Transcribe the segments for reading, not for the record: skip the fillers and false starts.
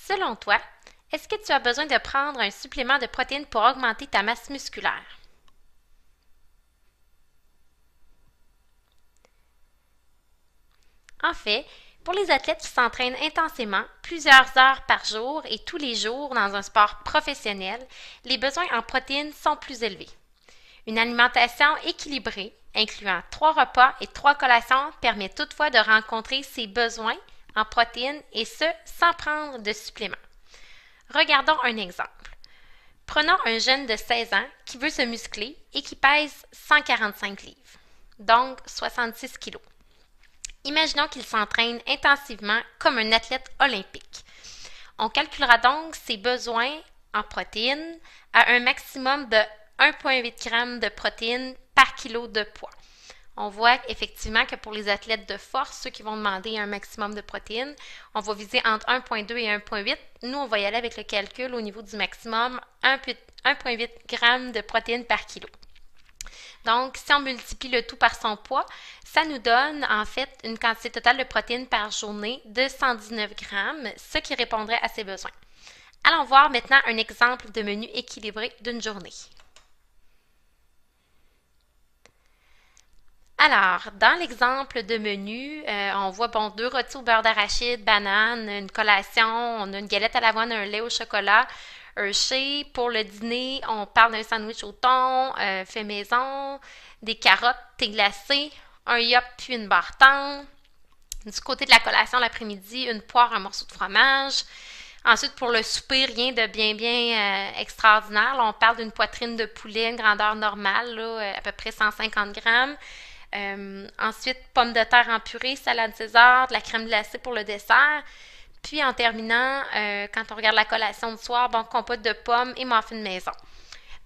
Selon toi, est-ce que tu as besoin de prendre un supplément de protéines pour augmenter ta masse musculaire? En fait, pour les athlètes qui s'entraînent intensément, plusieurs heures par jour et tous les jours dans un sport professionnel, les besoins en protéines sont plus élevés. Une alimentation équilibrée, incluant 3 repas et 3 collations, permet toutefois de rencontrer ces besoins en protéines et ce, sans prendre de suppléments. Regardons un exemple. Prenons un jeune de 16 ans qui veut se muscler et qui pèse 145 livres, donc 66 kg. Imaginons qu'il s'entraîne intensivement comme un athlète olympique. On calculera donc ses besoins en protéines à un maximum de 1,8 g de protéines par kilo de poids. On voit effectivement que pour les athlètes de force, ceux qui vont demander un maximum de protéines, on va viser entre 1,2 et 1,8. Nous, on va y aller avec le calcul au niveau du maximum 1,8 g de protéines par kilo. Donc, si on multiplie le tout par son poids, ça nous donne en fait une quantité totale de protéines par journée de 119 grammes, ce qui répondrait à ses besoins. Allons voir maintenant un exemple de menu équilibré d'une journée. Alors, dans l'exemple de menu, on voit 2 rôtis au beurre d'arachide, banane, une collation, on a une galette à l'avoine, un lait au chocolat, Hershey. Pour le dîner, on parle d'un sandwich au thon, fait maison, des carottes, thé glacé, un yop puis une barre tendre. Du côté de la collation l'après-midi, une poire, un morceau de fromage. Ensuite, pour le souper, rien de bien extraordinaire. Là, on parle d'une poitrine de poulet, une grandeur normale, là, à peu près 150 grammes. Ensuite, pommes de terre en purée, salade César, de la crème glacée pour le dessert. Puis en terminant, quand on regarde la collation du soir, compote de pommes et muffins de maison.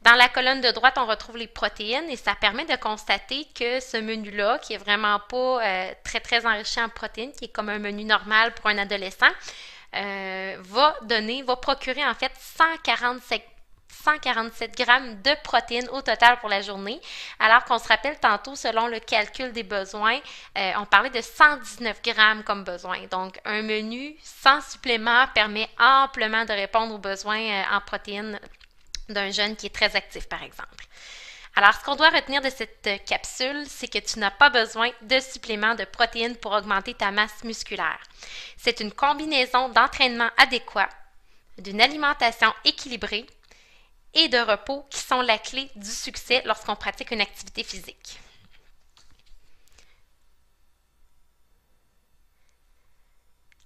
Dans la colonne de droite, on retrouve les protéines et ça permet de constater que ce menu-là, qui est vraiment pas très enrichi en protéines, qui est comme un menu normal pour un adolescent, va procurer en fait 147 grammes de protéines au total pour la journée, alors qu'on se rappelle tantôt, selon le calcul des besoins, on parlait de 119 grammes comme besoin. Donc, un menu sans supplément permet amplement de répondre aux besoins en protéines d'un jeune qui est très actif, par exemple. Alors, ce qu'on doit retenir de cette capsule, c'est que tu n'as pas besoin de suppléments de protéines pour augmenter ta masse musculaire. C'est une combinaison d'entraînement adéquat, d'une alimentation équilibrée et de repos qui sont la clé du succès lorsqu'on pratique une activité physique.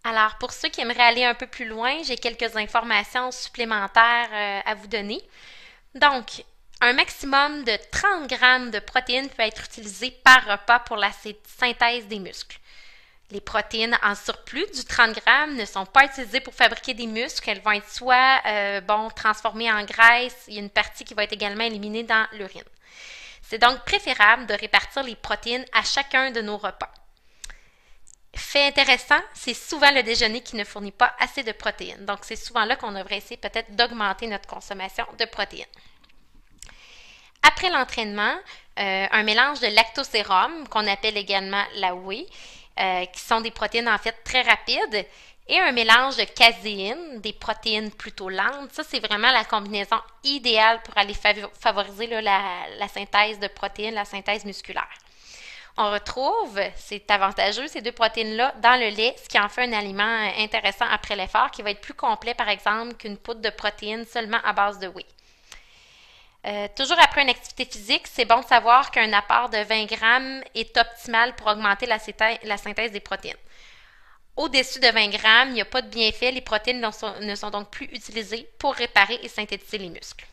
Alors, pour ceux qui aimeraient aller un peu plus loin, j'ai quelques informations supplémentaires à vous donner. Donc, un maximum de 30 grammes de protéines peut être utilisé par repas pour la synthèse des muscles. Les protéines en surplus du 30 grammes ne sont pas utilisées pour fabriquer des muscles. Elles vont être soit transformées en graisse. Il y a une partie qui va être également éliminée dans l'urine. C'est donc préférable de répartir les protéines à chacun de nos repas. Fait intéressant, c'est souvent le déjeuner qui ne fournit pas assez de protéines. Donc, c'est souvent là qu'on devrait essayer peut-être d'augmenter notre consommation de protéines. Après l'entraînement, un mélange de lactosérum, qu'on appelle également la whey, qui sont des protéines en fait très rapides, et un mélange de caséine, des protéines plutôt lentes. Ça, c'est vraiment la combinaison idéale pour aller favoriser la synthèse de protéines, la synthèse musculaire. On retrouve, c'est avantageux, ces 2 protéines-là dans le lait, ce qui en fait un aliment intéressant après l'effort, qui va être plus complet, par exemple, qu'une poudre de protéines seulement à base de whey. Toujours après une activité physique, c'est bon de savoir qu'un apport de 20 grammes est optimal pour augmenter la synthèse des protéines. Au-dessus de 20 grammes, il n'y a pas de bienfait, les protéines ne sont donc plus utilisées pour réparer et synthétiser les muscles.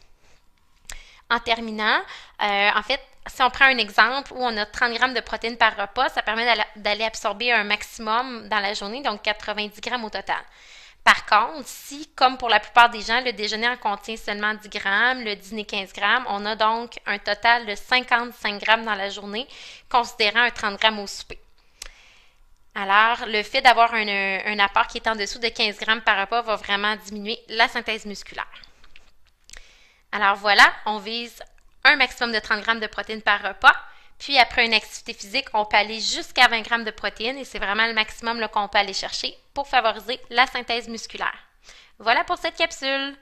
En terminant, en fait, si on prend un exemple où on a 30 grammes de protéines par repas, ça permet d'aller absorber un maximum dans la journée, donc 90 grammes au total. Par contre, si, comme pour la plupart des gens, le déjeuner en contient seulement 10 grammes, le dîner 15 grammes, on a donc un total de 55 grammes dans la journée, considérant un 30 grammes au souper. Alors, le fait d'avoir un apport qui est en dessous de 15 grammes par repas va vraiment diminuer la synthèse musculaire. Alors voilà, on vise un maximum de 30 grammes de protéines par repas. Puis après une activité physique, on peut aller jusqu'à 20 grammes de protéines et c'est vraiment le maximum qu'on peut aller chercher pour favoriser la synthèse musculaire. Voilà pour cette capsule.